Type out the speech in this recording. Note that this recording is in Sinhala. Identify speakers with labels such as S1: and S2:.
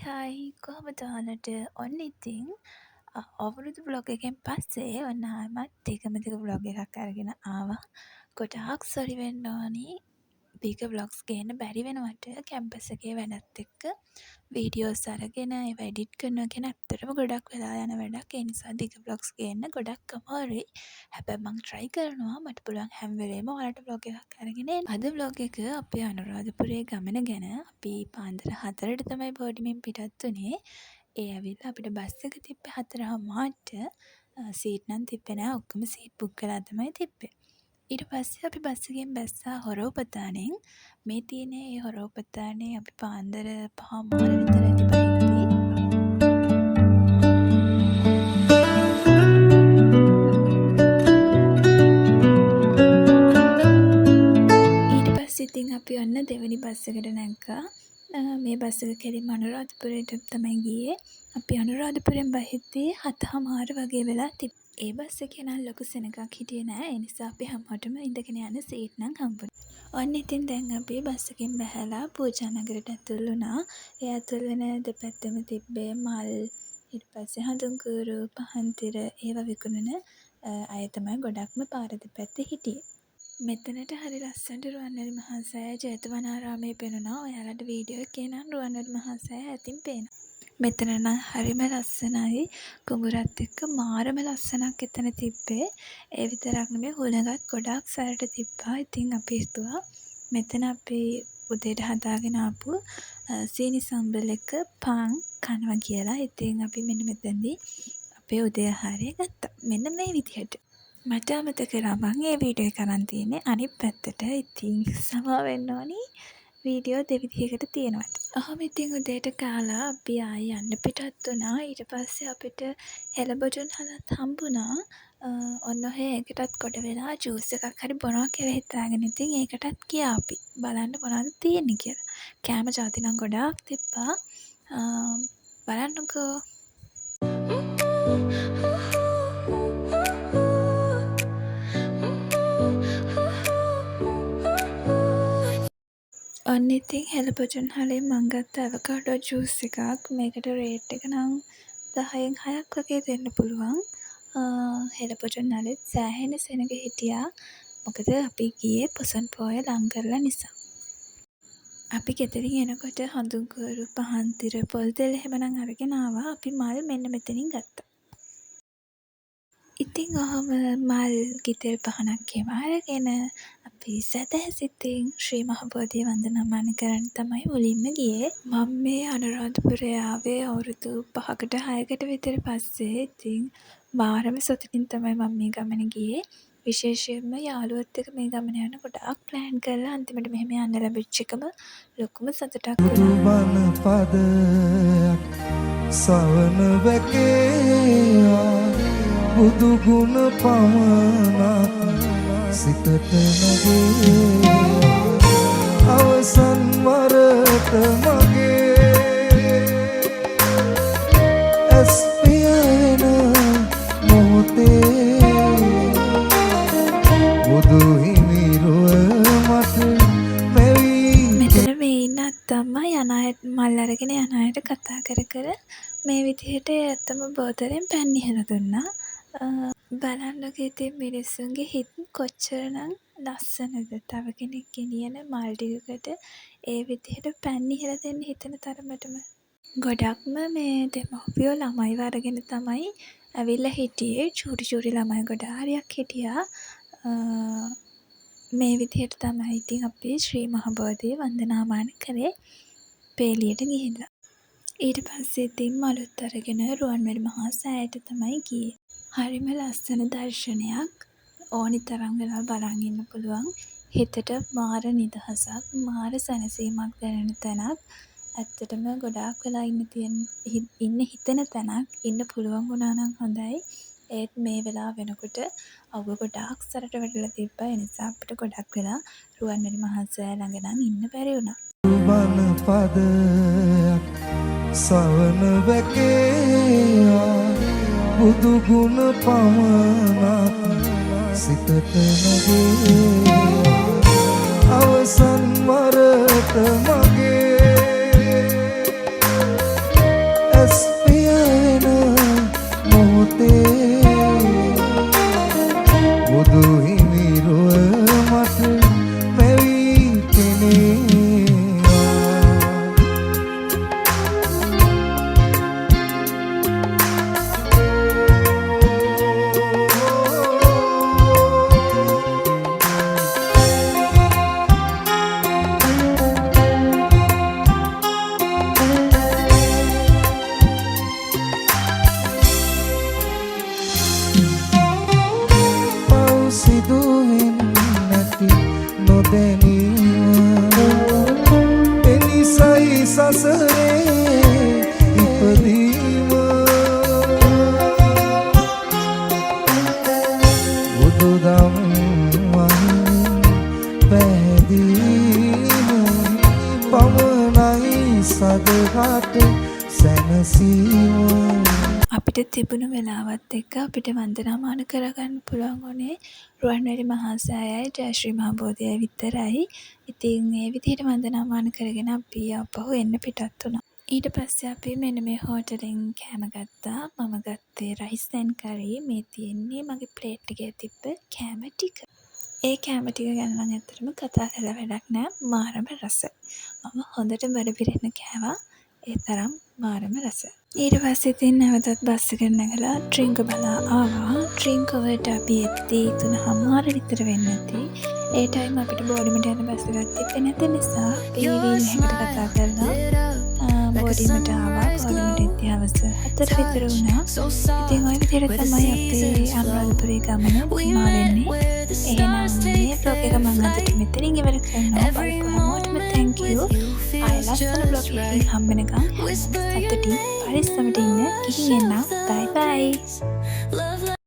S1: හයි කොහොමද ඔයාලට ඔන්න ඉතින් අවුරුදු බ්ලොග් එකෙන් පස්සේ ඔන්න ආයෙමත් ටිකම බ්ලොග් එකක් අරගෙන ආවා. ගොඩාක් සොරි වෙන්න ඕනි ටික බ්ලොග්ස් ගේන්න බැරි වෙනවට කැම්පස් එකේ වැඩත් එක්ක වීඩියෝස් අරගෙන ඒවා එඩිට් කරනවා කියන ඇත්තටම ගොඩක් වෙලා යන වැඩක්. ඒ නිසා ටික බ්ලොග්ස් ගේන්න ගොඩක් අමාරුයි. හැබැයි මම try කරනවා මට පුළුවන් හැම වෙලේම ඔයාලට බ්ලොග් එකක් අරගෙන එන්න. අද බ්ලොග් එක අපේ අනුරාධපුරයේ ගමන ගැන. අපි පාන්දර 4ට තමයි බෝඩිමෙන් පිටත් වුණේ. ඒ ඇවිල්ලා අපිට බස් එක තිබ්බේ 4:00ට. සීට් නම් තිබ්බේ නෑ. ඔක්කොම සීට් බුක් කරලා තමයි තිබ්බේ. ඊට පස්සේ අපි බස් එකෙන් බැස්සා හොරෝපතානෙන්. මේ තියෙන්නේ ඒ හොරෝපතානේ අපි පාන්දර 5:00 විතර ඇති බහිද්දී. ඊට පස්සේ ඉතින් අපි ඔන්න දෙවෙනි බස් එකට නැග්ගා. මේ බස් එක කෙලින්ම අනුරාධපුරයට තමයි ගියේ. අපි අනුරාධපුරෙන් බහිද්දී 7:00 වගේ වෙලා තිබ්බා. ඒ බස් එකේ නම් ලොකු සෙනගක් හිටියේ නෑ. ඒ නිසා අපි හැමෝටම ඉඳගෙන යන සීට් නම් හම්බුණා. ඔන්න ඉතින් දැන් අපි බස් එකෙන් බැහැලා පූජා නගරයට ඇතුල් වුණා. ඒ ඇතුල් වෙන දෙපැත්තෙම තිබ්බේ මල්, ඊට පස්සේ හඳුන්කුරු, පහන්තිර ඒවා විකුණන අය තමයි ගොඩක්ම පාර දෙපැත්තේ හිටියේ. මෙතනට හරි ලස්සනට රුවන්වැලි මහා සෑය ජේතවනාරාමය පෙනුණා. ඔයාලට වීඩියෝ එකේ නම් රුවන්වැලි මහා සෑය ඇතින් පේනවා. මෙතන නම් හරිම ලස්සනයි. කුඹුරත් එක්ක මාරම ලස්සනක් එතන තිබ්බේ. ඒ විතරක් නෙමෙයි හුළඟත් ගොඩාක් සැරට තිබ්බා. ඉතින් අපි හිතුවා මෙතන අපි උදේට හදාගෙන ආපු සීනි සම්බල් එක පාන් කනවා කියලා. ඉතින් අපි මෙන්න මෙතනදී අපේ උදේ ආහාරය ගත්තා. මෙන්න මේ විදිහට. මට අමතක කරා මම මේ වීඩියෝ එක අරන් තියෙන්නේ අනිත් පැත්තට. ඉතින් සමා වෙන්න ඕනි වීඩියෝ දෙවිදිහකට තියෙනවට. ඔහොම ඉතින් උදේට කාලා අපි ආයෙ යන්න පිටත් වුණා. ඊට පස්සේ අපිට හෙළබොජුන් හලත් හම්බුණා. ඔන්න ඔහේ ඒකටත් කොට වෙලා ජූස් එකක් හරි බොනවා කියලා හිතාගෙන ඉතින් ඒකටත් ගියා අපි. බලන්න මොනවද තියෙන්නේ කියලා. කෑම ಜಾති නම් ගොඩාක් තිබ්බා. බලන්නකෝ. ඔන්න ඉතින් හෙළබොජුන් හලෙන් මං ගත්ත ඇවකාඩෝ ජූස් එකක්. මේකට රේට් එක නම් 10න් 6ක් වගේ දෙන්න පුළුවන්. හෙළබොජුන් හලෙත් සෑහෙන සෙනග හිටියා. මොකද අපි ගියේ පොසොන් පෝය ලං කරලා නිසා. අපි ගෙදරින් එනකොට හඳුන්කුරු, පහන්තිර, පොල් තෙල් එහෙම නම් අරගෙන ආවා. අපි මල් මෙන්න මෙතනින් ගත්තා. ඉතින් ඔහොම මල් ගිතෙල් පහනක් ඒවා අරගෙන අපි සැදැහැසිතින් ශ්‍රී මහ බෝධිය වන්දනාමාන කරන්න තමයි මුලින්ම ගියේ. මම මේ අනුරාධපුරේ ආවේ අවුරුදු 5කට 6කට විතර පස්සේ. ඉතින් මාරම සතුටින් තමයි මම මේ ගමන ගියේ. විශේෂයෙන්ම යාළුවොත් එක්ක මේ ගමන යන ගොඩාක් ප්ලෑන් කරලා අන්තිමට මෙහෙම යන්න ලැබිච්ච එකම ලොකුම සතුටක් වුණා.
S2: පදයක් සවන වැකේවා බුදු ගුණ පමණක් සිතට නැගේ අවසන් වරට මගේ ඇස් පියන මොහොතේ බුදු හිමිරුව මට
S1: මෙතන මේ ඉන්න අත්තම්මා යන අයට මල් අරගෙන යන අයට කතා කර කර මේ විදිහට ඇත්තම බෝතලෙන් පැන් ඉහලා දුන්නා. බලන්නකෝ ඉතින් මිනිස්සුන්ගේ හිත් කොච්චරනම් ලස්සනද. තව කෙනෙක් ගෙනියන මල් ටිකකට ඒ විදිහට පැන් ඉහලා දෙන්න හිතන තරමටම. ගොඩක්ම මේ දෙමව්පියෝ ළමයිව අරගෙන තමයි ඇවිල්ලා හිටියේ. චූටි ළමයි ගොඩ හරියක් හිටියා. මේ විදිහට තමයි ඉතින් අපි ශ්‍රී මහ බෝධිය වන්දනාමාන කරේ පේලියට ගිහිල්ලා. ඊට පස්සේ ඉතින් මලුත් අරගෙන රුවන්වැලි මහා සෑයට තමයි ගියේ. හරිම ලස්සන දර්ශනයක්. ඕනි තරම් වෙලා බලන් ඉන්න පුළුවන්. හිතට මාර නිදහසක්, මාර සැනසීමක් දැනෙන තැනක්. ඇත්තටම ගොඩාක් වෙලා ඉන්න හිතෙන තැනක්. ඉන්න පුළුවන් වුණා නම් හොඳයි. ඒත් මේ වෙලාව වෙනකොට අවුව ගොඩාක් සැරට වැටිලා තිබ්බා. ඒ නිසා අපිට ගොඩක් වෙලා රුවන්වැලි මහා සෑය ළඟ නම් ඉන්න බැරි වුණා.
S2: බන පදයක් සවන වැකේවා බුදු ගුණ පමණක් සිතට නැගේ අවසන් වරට මගේ ගස් පියවෙන මොහොතේ බුදු හිමිරුව මට මෙවී පෙනේවා. සිදුවෙන් නැති නොදැනීම එනිසයි සසරේ ඉපදීම. බුදුදම් වහිමින් පැහැදීම පමණයි සදහට සැනසීම.
S1: අපිට තිබුණු වෙලාවත් එක්ක අපිට වන්දනාමාන කරගන්න පුළුවන් වුණේ රුවන්වැලි මහා සෑයයි ජයශ්‍රී මහා බෝධියයි විතරයි. ඉතින් ඒ විදිහට වන්දනාමාන කරගෙන අපි ආපහු එන්න පිටත් වුණා. ඊට පස්සේ අපි මෙන්න මේ හෝටලෙන් කෑම ගත්තා. මම ගත්තේ රයිස් ඇන් කරි. මේ තියෙන්නේ මගේ ප්ලේට් එකේ තිබ්බ කෑම ටික. ඒ කෑම ටික ගැන නම් ඇත්තටම කතා කරලා වැඩක් නෑ. මාරම රස. මම හොඳට බඩ පිරෙන්න කෑවා. ඒ තරම් මාරම රස. ඊට පස්සේ ඉතින් නැවතත් බස් එකට නැගලා ඩ්‍රින්ක් බලා ආවා. ඩ්‍රින්ක් වලට අපි එක්දී 3:00 විතර වෙන්න ඇති. ඒ ටයිම් අපිට බෝඩිමට යන බස් එකක් තිබ්බේ නැති නිසා අපි වීල්හෙකට කතා කරලා බෝඩිමට ආවා. බෝඩිමට ඉතින් හවස 4 විතර වුණා. ඉතින් ওই විදිහට තමයි අපේ අනුරාධපුරේ ගමන සීමා වෙන්නේ. එහෙනම් මේ බ්ලොග් එක මම අදට මෙතනින් ඉවර කරනවා. බලපු හැමෝටම thank you. ආයෙ ලස්සන බ්ලොග් එකකින් හම්බෙනකම් සතුටින් පරිස්සමට ඉන්න. ගිහින් එන්න. bye bye.